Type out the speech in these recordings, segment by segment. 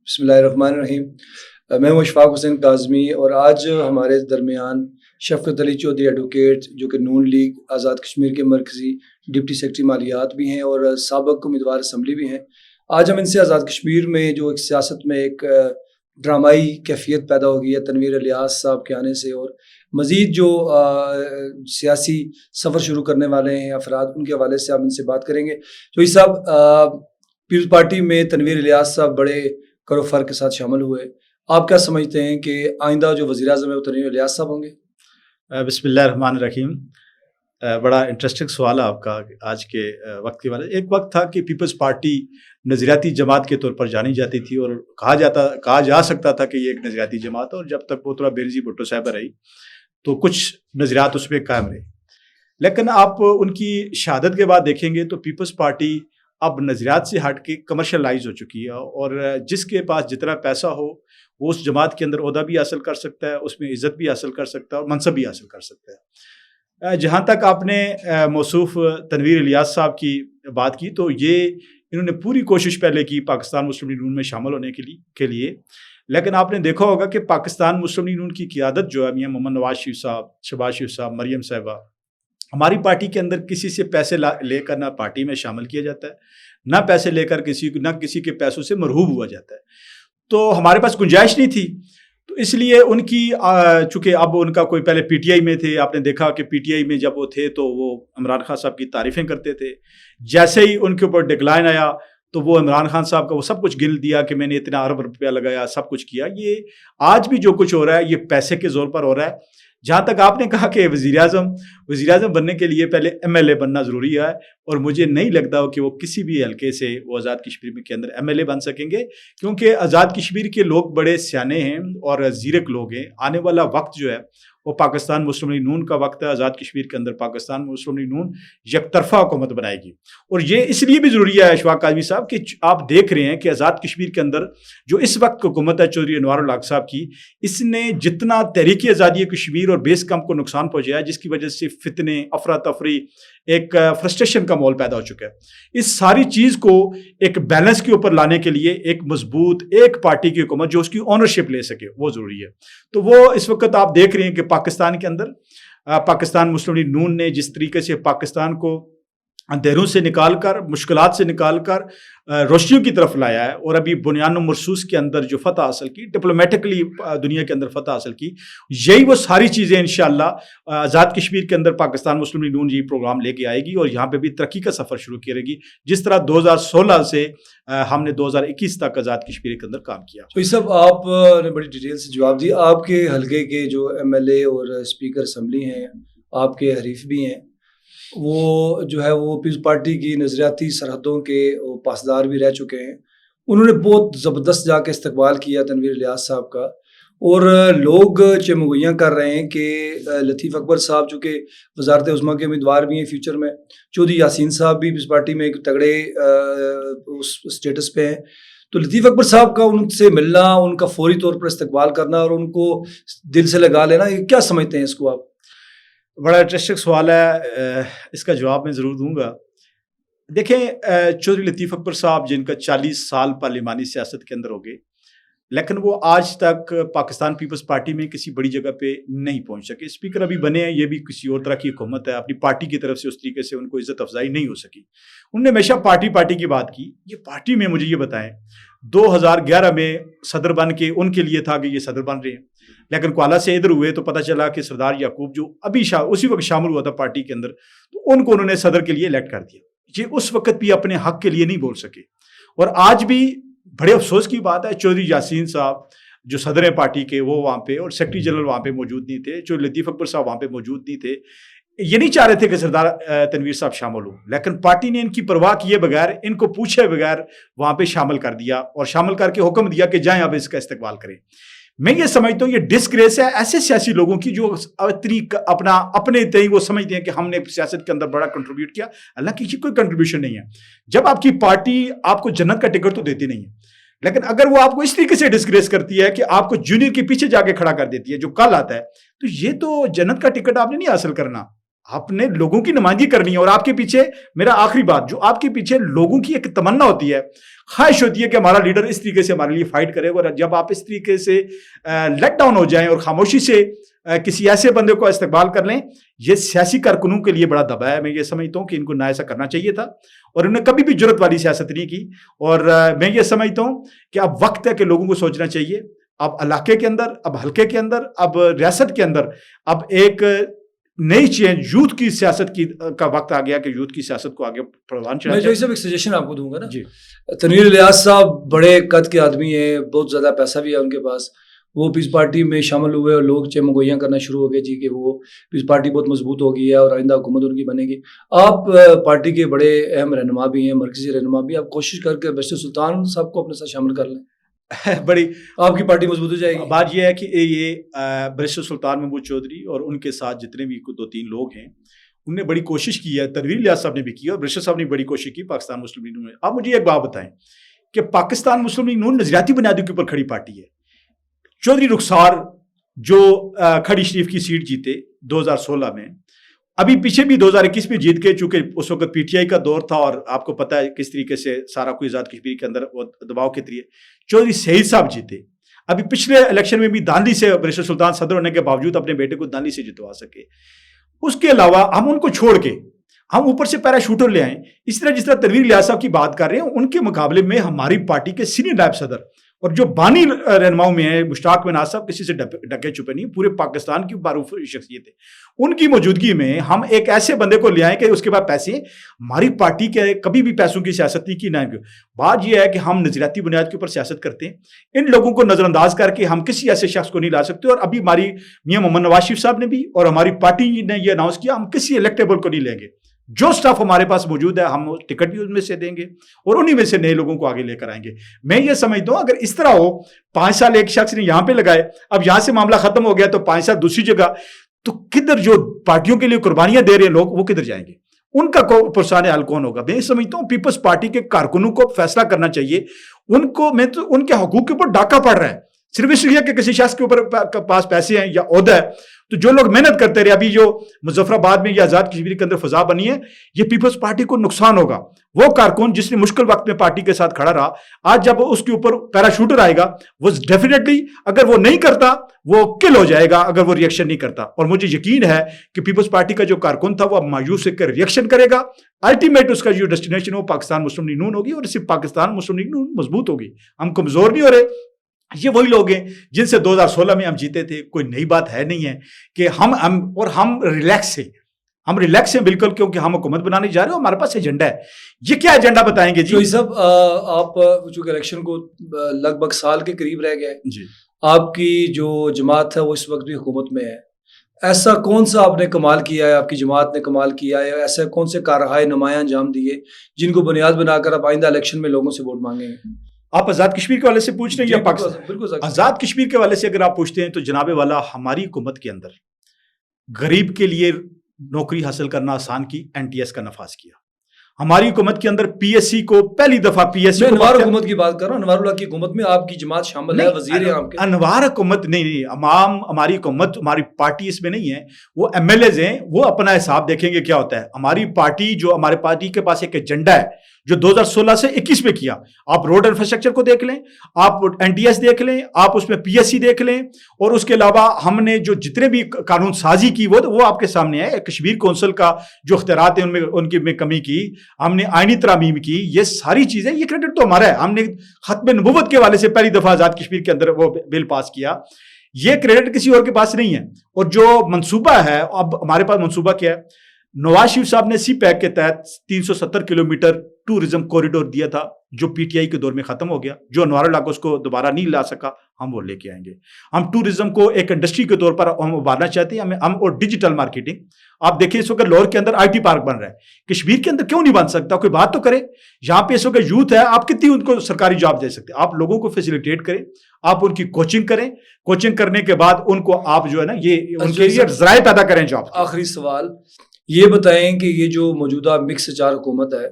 بسم اللہ الرحمن الرحیم۔ میں ہوں اشفاق حسین کاظمی اور آج ہمارے درمیان شفقت علی چودھری ایڈوکیٹ جو کہ نون لیگ آزاد کشمیر کے مرکزی ڈپٹی سیکرٹری مالیات بھی ہیں اور سابق امیدوار اسمبلی بھی ہیں۔ آج ہم ان سے آزاد کشمیر میں جو ایک سیاست میں ایک ڈرامائی کیفیت پیدا ہو گئی ہے تنویر الیاس صاحب کے آنے سے، اور مزید جو سیاسی سفر شروع کرنے والے ہیں افراد، ان کے حوالے سے ہم ان سے بات کریں گے۔ چودھری صاحب، پیپلز پارٹی میں تنویر الیاس صاحب بڑے کرو فر کے ساتھ شامل ہوئے، آپ کیا سمجھتے ہیں کہ آئندہ جو وزیر اعظم ہے وہ تنویر الیاس صاحب ہوں گے؟ بسم اللہ الرحمن الرحیم۔ بڑا انٹرسٹنگ سوال ہے آپ کا آج کے وقت کے والے۔ ایک وقت تھا کہ پیپلز پارٹی نظریاتی جماعت کے طور پر جانی جاتی تھی اور کہا جا سکتا تھا کہ یہ ایک نظریاتی جماعت ہے، اور جب تک بہت بینظیر بھٹو صاحبہ رہی تو کچھ نظریات اس میں قائم رہے، لیکن آپ ان کی شہادت کے بعد دیکھیں گے تو پیپلز پارٹی اب نظریات سے ہٹ کے کمرشلائز ہو چکی ہے، اور جس کے پاس جتنا پیسہ ہو وہ اس جماعت کے اندر عہدہ بھی حاصل کر سکتا ہے، اس میں عزت بھی حاصل کر سکتا ہے اور منصب بھی حاصل کر سکتا ہے۔ جہاں تک آپ نے موصوف تنویر الیاس صاحب کی بات کی، تو یہ انہوں نے پوری کوشش پہلے کی پاکستان مسلم لیگ نون میں شامل ہونے کے لیے، لیکن آپ نے دیکھا ہوگا کہ پاکستان مسلم لیگ نون کی قیادت جو ہے میاں محمد نواز شریف صاحب، شہباز شریف صاحب، مریم صاحبہ، ہماری پارٹی کے اندر کسی سے پیسے لے کر نہ پارٹی میں شامل کیا جاتا ہے، نہ پیسے لے کر کسی کے پیسوں سے مرغوب ہوا جاتا ہے، تو ہمارے پاس گنجائش نہیں تھی۔ تو اس لیے ان کی چونکہ اب ان کا کوئی پہلے پی ٹی آئی میں تھے، آپ نے دیکھا کہ پی ٹی آئی میں جب وہ تھے تو وہ عمران خان صاحب کی تعریفیں کرتے تھے، جیسے ہی ان کے اوپر ڈکلائن آیا تو وہ عمران خان صاحب کا وہ سب کچھ گن دیا کہ میں نے اتنا ارب روپیہ لگایا، سب کچھ کیا۔ یہ آج بھی جو کچھ ہو رہا ہے یہ پیسے کے زور پر ہو رہا ہے۔ جہاں تک آپ نے کہا کہ وزیر اعظم بننے کے لیے پہلے ایم ایل اے بننا ضروری ہے، اور مجھے نہیں لگتا کہ وہ کسی بھی حلقے سے وہ آزاد کشمیر کے اندر ایم ایل اے بن سکیں گے، کیونکہ آزاد کشمیر کے لوگ بڑے سیانے ہیں اور زیرک لوگ ہیں۔ آنے والا وقت جو ہے وہ پاکستان مسلم لیگ نون کا وقت ہے۔ آزاد کشمیر کے اندر پاکستان مسلم لیگ نون یک طرفہ حکومت بنائے گی، اور یہ اس لیے بھی ضروری ہے اشفاق کاظمی صاحب کہ آپ دیکھ رہے ہیں کہ آزاد کشمیر کے اندر جو اس وقت حکومت ہے چودھری انوار الحق صاحب کی، اس نے جتنا تحریک آزادی کشمیر اور بیس کیمپ کو نقصان پہنچایا، جس کی وجہ سے فتنے، افراتفری، ایک فرسٹریشن کا ماحول پیدا ہو چکا ہے۔ اس ساری چیز کو ایک بیلنس کے اوپر لانے کے لیے ایک مضبوط ایک پارٹی کی حکومت جو اس کی اونرشپ لے سکے وہ ضروری ہے۔ تو وہ اس وقت آپ دیکھ رہے ہیں کہ پاکستان کے اندر پاکستان مسلم لیگ نون نے جس طریقے سے پاکستان کو اندھیروں سے نکال کر، مشکلات سے نکال کر روشنیوں کی طرف لایا ہے، اور ابھی بنیان و مرصوص کے اندر جو فتح حاصل کی، ڈپلومیٹکلی دنیا کے اندر فتح حاصل کی، یہی وہ ساری چیزیں انشاءاللہ آزاد کشمیر کے اندر پاکستان مسلم لیگ نون یہ پروگرام لے کے آئے گی، اور یہاں پہ بھی ترقی کا سفر شروع کرے گی، جس طرح 2016 سے ہم نے 2021 تک آزاد کشمیر کے اندر کام کیا۔ تو یہ سب آپ نے بڑی ڈیٹیل سے جواب دی۔ آپ کے حلقے کے جو ایم ایل اے اور اسپیکر اسمبلی ہیں، آپ کے حریف بھی ہیں، وہ جو ہے وہ پیپلز پارٹی کی نظریاتی سرحدوں کے پاسدار بھی رہ چکے ہیں۔ انہوں نے بہت زبردست جا کے استقبال کیا تنویر الیاس صاحب کا، اور لوگ چمگویاں کر رہے ہیں کہ لطیف اکبر صاحب چونکہ وزارت عظمیٰ کے امیدوار بھی ہیں فیوچر میں، چودھری یاسین صاحب بھی پیپلز پارٹی میں ایک تگڑے اسٹیٹس پہ ہیں، تو لطیف اکبر صاحب کا ان سے ملنا، ان کا فوری طور پر استقبال کرنا اور ان کو دل سے لگا لینا، یہ کیا سمجھتے ہیں اس کو آپ؟ بڑا انٹرسٹنگ سوال ہے، اس کا جواب میں ضرور دوں گا۔ دیکھیں، چودھری لطیف اکبر صاحب جن کا 40 سال پارلیمانی سیاست کے اندر ہو گئے، لیکن وہ آج تک پاکستان پیپلز پارٹی میں کسی بڑی جگہ پہ نہیں پہنچ سکے۔ اسپیکر ابھی بنے ہیں، یہ بھی کسی اور طرح کی حکومت ہے، اپنی پارٹی کی طرف سے اس طریقے سے ان کو عزت افزائی نہیں ہو سکی۔ انہوں نے ہمیشہ پارٹی کی بات کی۔ یہ پارٹی میں مجھے یہ بتائیں، 2011 میں صدر بن کے ان کے لیے تھا کہ یہ صدر بن رہے ہیں، لیکن کوالا سے ادھر ہوئے تو پتہ چلا کہ سردار یعقوب جو ابھی اسی وقت شامل ہوا تھا پارٹی کے اندر، تو ان کو انہوں نے صدر کے لیے الیکٹ کر دیا۔ یہ اس وقت بھی اپنے حق کے لیے نہیں بول سکے، اور آج بھی بڑے افسوس کی بات ہے چودھری یاسین صاحب جو صدر ہیں پارٹی کے، وہ وہاں پہ، اور سیکرٹری جنرل وہاں پہ موجود نہیں تھے، جو لطیف اکبر صاحب وہاں پہ موجود نہیں تھے۔ یہ نہیں چاہ رہے تھے کہ سردار تنویر صاحب شامل ہوں، لیکن پارٹی نے ان کی پرواہ کیے بغیر، ان کو پوچھے بغیر وہاں پہ شامل کر دیا، اور شامل کر کے حکم دیا کہ جائیں اب اس کا استقبال کریں۔ میں یہ سمجھتا ہوں یہ ڈسگریس ہے ایسے سیاسی لوگوں کی جو اپنے تئیں وہ سمجھتے ہیں کہ ہم نے سیاست کے اندر بڑا کنٹریبیوٹ کیا۔ اللہ کی کوئی کنٹریبیوشن نہیں ہے۔ جب آپ کی پارٹی آپ کو جنت کا ٹکٹ تو دیتی نہیں ہے، لیکن اگر وہ آپ کو اس طریقے سے ڈسگریس کرتی ہے کہ آپ کو جونیئر کے پیچھے جا کے کھڑا کر دیتی ہے جو کل آتا ہے، تو یہ تو جنت کا ٹکٹ آپ نے نہیں حاصل کرنا۔ آپ نے لوگوں کی نمائندگی کرنی ہے، اور آپ کے پیچھے میرا آخری بات، جو آپ کے پیچھے لوگوں کی ایک تمنا ہوتی ہے، خواہش ہوتی ہے کہ ہمارا لیڈر اس طریقے سے ہمارے لیے فائٹ کرے، اور جب آپ اس طریقے سے لیٹ ڈاؤن ہو جائیں اور خاموشی سے کسی ایسے بندے کو استقبال کر لیں، یہ سیاسی کارکنوں کے لیے بڑا دبا ہے. میں یہ سمجھتا ہوں کہ ان کو نہ ایسا کرنا چاہیے تھا، اور انہوں نے کبھی بھی جرت والی سیاست نہیں کی. اور میں یہ سمجھتا ہوں کہ اب وقت ہے کہ لوگوں کو سوچنا چاہیے، اب علاقے کے اندر، اب حلقے کے اندر، اب ریاست کے اندر اب ایک نئی چینج یوتھ کی سیاست کا وقت آ گیا کہ یوتھ کی سیاست کو آگے پروان چڑھایا. میں جو صاحب ایک سجیشن آپ کو دوں گا نا، جی تنویر الیاس صاحب بڑے قد کے آدمی ہیں، بہت زیادہ پیسہ بھی ہے ان کے پاس. وہ پیس پارٹی میں شامل ہوئے اور لوگ چمگوئیاں کرنا شروع ہو گئے جی کہ وہ پیس پارٹی بہت مضبوط ہو گئی ہے اور آئندہ حکومت ان کی بنے گی. آپ پارٹی کے بڑے اہم رہنما بھی ہیں، مرکزی رہنما بھی. آپ کوشش کر کے بیشتر سلطان صاحب کو اپنے ساتھ شامل کر لیں، بڑی آپ کی پارٹی مضبوط ہو جائے گی. بات یہ ہے کہ یہ بیرسٹر سلطان محمود چودھری اور ان کے ساتھ جتنے بھی 2-3 لوگ ہیں، انہوں نے بڑی کوشش کی ہے. تنویر الیاس صاحب نے بھی کی اور بیرسٹر صاحب نے بڑی کوشش کی پاکستان مسلم لیگ نون میں. آپ مجھے ایک بات بتائیں کہ پاکستان مسلم لیگ نون نظریاتی بنیادوں کے اوپر کھڑی پارٹی ہے. چودھری رخسار جو کھڑی شریف کی سیٹ جیتے 2016 میں، ابھی پیچھے بھی 2021 میں جیت کے، چونکہ اس وقت پی ٹی آئی کا دور تھا اور آپ کو پتہ ہے کس طریقے سے سارا کوئی آزاد کشمیر کے اندر وہ دباؤ کے ذریعے چودھری سعید صاحب جیتے. ابھی پچھلے الیکشن میں بھی داندلی سے بیرسٹر سلطان صدر ہونے کے باوجود اپنے بیٹے کو داندلی سے جتوا سکے. اس کے علاوہ ہم ان کو چھوڑ کے ہم اوپر سے پیرا شوٹر لے آئیں. اس طرح جس طرح تنویر الیاس صاحب کی بات کر رہے ہیں، ان کے مقابلے میں ہماری پارٹی کے سینئر نائب صدر اور جو بانی رہنماؤں میں ہیں، مشتاق مناز صاحب کسی سے ڈکے چھپے نہیں، پورے پاکستان کی معروف شخصیت ہے. ان کی موجودگی میں ہم ایک ایسے بندے کو لے آئیں کہ اس کے بعد پیسے، ہماری پارٹی کے کبھی بھی پیسوں کی سیاست نہیں کی نہ. بات یہ ہے کہ ہم نظریاتی بنیاد کے اوپر سیاست کرتے ہیں. ان لوگوں کو نظر انداز کر کے ہم کسی ایسے شخص کو نہیں لا سکتے. اور ابھی ہماری میاں محمد نواز شریف صاحب نے بھی اور ہماری پارٹی نے یہ اناؤنس کیا، ہم کسی الیکٹیبل کو نہیں لیں گے. جو سٹاف ہمارے پاس موجود ہے ہم ٹکٹ بھی ان میں سے دیں گے اور انہی میں سے نئے لوگوں کو آگے لے کر آئیں گے. میں یہ سمجھتا ہوں اگر اس طرح ہو، 5 سال ایک شخص نے یہاں پہ لگائے، اب یہاں سے معاملہ ختم ہو گیا تو 5 سال دوسری جگہ، تو کدھر جو پارٹیوں کے لیے قربانیاں دے رہے ہیں لوگ، وہ کدھر جائیں گے؟ ان کا پرسان حل کون ہوگا؟ میں سمجھتا ہوں پیپلز پارٹی کے کارکنوں کو فیصلہ کرنا چاہیے. ان کو میں تو ان کے حقوق کے اوپر ڈاکہ پڑ رہا ہے صرف اس لیے کہ کسی شخص کے اوپر پاس پیسے ہیں یا عہدہ ہے. تو جو لوگ محنت کرتے رہے، ابھی جو مظفر آباد میں یہ آزاد کشمیر کے اندر فضا بنی ہے، یہ پیپلز پارٹی کو نقصان ہوگا. وہ کارکن جس نے مشکل وقت میں پارٹی کے ساتھ کھڑا رہا، آج جب اس کے اوپر پیراشوٹر آئے گا، وہ ڈیفینیٹلی اگر وہ نہیں کرتا وہ کل ہو جائے گا اگر وہ ریئیکشن نہیں کرتا. اور مجھے یقین ہے کہ پیپلز پارٹی کا جو کارکن تھا وہ اب مایوس ہو کر ریئیکشن کرے گا. الٹیمیٹ اس کا جو ڈیسٹینیشن وہ پاکستان مسلم لیگ نون ہوگی، اور صرف پاکستان مسلم لیگ نون مضبوط ہوگی. ہم کمزور نہیں ہو رہے. یہ وہی لوگ ہیں جن سے 2016 میں ہم جیتے تھے. کوئی نئی بات ہے نہیں ہے کہ ہم ریلیکس ہیں. ہم ریلیکس ہیں بالکل، کیونکہ ہم حکومت بنانے جا رہے ہیں. ہمارے پاس ایجنڈا ہے. یہ کیا ایجنڈا بتائیں گے جی؟ صاحب آپ چونکہ الیکشن کو لگ بھگ سال کے قریب رہ گیا ہے، جی آپ کی جو جماعت ہے وہ اس وقت بھی حکومت میں ہے. ایسا کون سا آپ نے کمال کیا ہے، آپ کی جماعت نے کمال کیا ہے، ایسا کون سے کارہائے نمایاں انجام دیے جن کو بنیاد بنا کر آپ آئندہ الیکشن میں لوگوں سے ووٹ مانگیں گے؟ آپ آزاد کشمیر کے والے سے پوچھ رہے ہیں یا پاکستان؟ بالکل آزاد کشمیر کے والے سے اگر آپ پوچھتے ہیں تو جناب والا، ہماری حکومت کے اندر غریب کے لیے نوکری حاصل کرنا آسان کی NTS کا نفاذ کیا. ہماری حکومت کے اندر PSC کو پہلی دفعہ PSC میں انوار حکومت کی بات کر رہا ہوں. انوار اللہ کی حکومت میں آپ کی جماعت شامل ہے، وزیر عام کے. انوار حکومت نہیں، ہماری حکومت، ہماری پارٹی اس میں نہیں ہے. وہ MLAs ہیں، وہ اپنا حساب دیکھیں گے کیا ہوتا ہے. ہماری پارٹی ہمارے پارٹی کے پاس ایک ایجنڈا ہے جو 2016 سے 21 میں کیا. آپ روڈ انفراسٹرکچر کو دیکھ لیں، آپ NTS دیکھ لیں، آپ اس میں PSC دیکھ لیں، اور اس کے علاوہ ہم نے جو جتنے بھی قانون سازی کی وہ آپ کے سامنے ہے. کشمیر کونسل کا جو اختیارات ہیں ان کی میں کمی کی، ہم نے آئینی ترامیم کی، یہ ساری چیزیں، یہ کریڈٹ تو ہمارا ہے. ہم نے ختم نبوت کے حوالے سے پہلی دفعہ آزاد کشمیر کے اندر وہ بل پاس کیا. یہ کریڈٹ کسی اور کے پاس نہیں ہے. اور جو منصوبہ ہے، اب ہمارے پاس منصوبہ کیا ہے؟ نواز شریف صاحب نے CPEC کے تحت 370 کلومیٹر ٹورزم کوریڈور دیا تھا جو PTI کے دور میں ختم ہو گیا. جو انوار اللہ کو اس کو دوبارہ نہیں لا سکا، ہم وہ لے کے آئیں گے. ہم ٹورزم کو ایک انڈسٹری کے طور پر ہم ابھارنا چاہتے ہیں. ہم اور ڈیجیٹل مارکیٹنگ، آپ دیکھیں اس وقت لاہور کے اندر IT پارک بن رہا ہے. کشمیر کے اندر کیوں نہیں بن سکتا؟ کوئی بات تو کرے. یہاں پہ اس وقت یوتھ ہے، آپ کتنی ان کو سرکاری جاب دے سکتے؟ آپ لوگوں کو فیسیلیٹیٹ کریں، آپ ان کی کوچنگ کریں. کوچنگ کرنے کے بعد ان کو آپ جو ہے نا یہ ان کے لیے ذرائع پیدا کریں جاب. آخری سوال یہ بتائیں کہ یہ جو موجودہ مکس 4 حکومت ہے،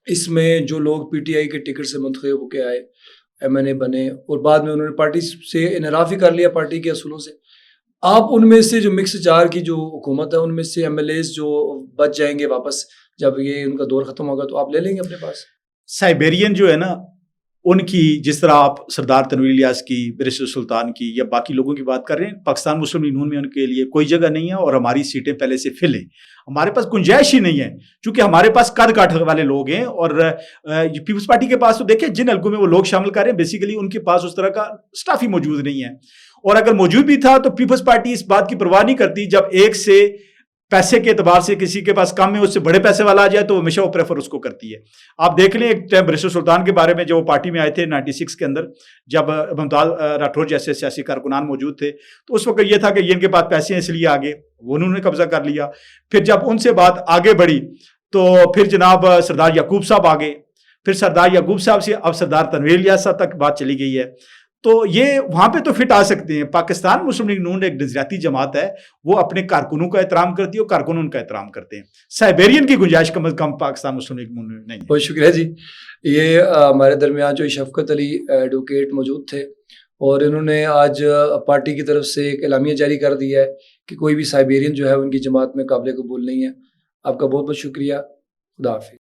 اس میں جو لوگ PTI کے ٹکٹ سے منتخب ہو کے آئے، MNA بنے، اور بعد میں انہوں نے پارٹی سے انحراف ہی کر لیا پارٹی کے اصولوں سے، آپ ان میں سے جو مکس چار کی جو حکومت ہے ان میں سے ایم ایل ایز جو بچ جائیں گے واپس جب یہ ان کا دور ختم ہوگا تو آپ لے لیں گے اپنے پاس؟ سائبیرین جو ہے نا ان کی جس طرح آپ سردار تنویر الیاس کی، بیرسٹر سلطان کی یا باقی لوگوں کی بات کر رہے ہیں، پاکستان مسلم لیگ نون میں ان کے لیے کوئی جگہ نہیں ہے اور ہماری سیٹیں پہلے سے فل ہیں. ہمارے پاس گنجائش ہی نہیں ہے چونکہ ہمارے پاس قد کاٹ والے لوگ ہیں. اور پیپلز پارٹی کے پاس تو دیکھیں جن حلقوں میں وہ لوگ شامل کر رہے ہیں بیسیکلی ان کے پاس اس طرح کا اسٹاف ہی موجود نہیں ہے. اور اگر موجود بھی تھا تو پیپلز پارٹی اس بات کی پرواہ نہیں کرتی جب ایک سے پیسے کے اعتبار سے کسی کے پاس کم ہے اس سے بڑے پیسے والا آ جائے تو ہمیشہ وہ پریفر اس کو کرتی ہے. آپ دیکھ لیں ایک ٹائم بیرسٹر سلطان کے بارے میں جب وہ پارٹی میں آئے تھے 96 کے اندر، جب ممتاز راٹھور جیسے سیاسی کارکنان موجود تھے تو اس وقت یہ تھا کہ یہ ان کے پاس پیسے ہیں اس لیے آگے وہ انہوں نے قبضہ کر لیا. پھر جب ان سے بات آگے بڑھی تو پھر جناب سردار یعقوب صاحب آگے، پھر سردار یعقوب صاحب سے اب سردار تنویر الیاس صاحب تک بات چلی گئی ہے. تو یہ وہاں پہ تو فٹ آ سکتے ہیں. پاکستان مسلم لیگ نون ایک نظریاتی جماعت ہے، وہ اپنے کارکنوں کا احترام کرتی ہے اور کارکن ان کا احترام کرتے ہیں. سائبیرین کی گنجائش کم از کم پاکستان مسلم لیگ نون میں نہیں ہے. بہت شکریہ جی. یہ ہمارے درمیان جو شفقت علی ایڈوکیٹ موجود تھے اور انہوں نے آج پارٹی کی طرف سے ایک اعلامیہ جاری کر دیا ہے کہ کوئی بھی سائبیرین جو ہے ان کی جماعت میں قابل قبول نہیں ہے. آپ کا بہت بہت شکریہ. خدا حافظ.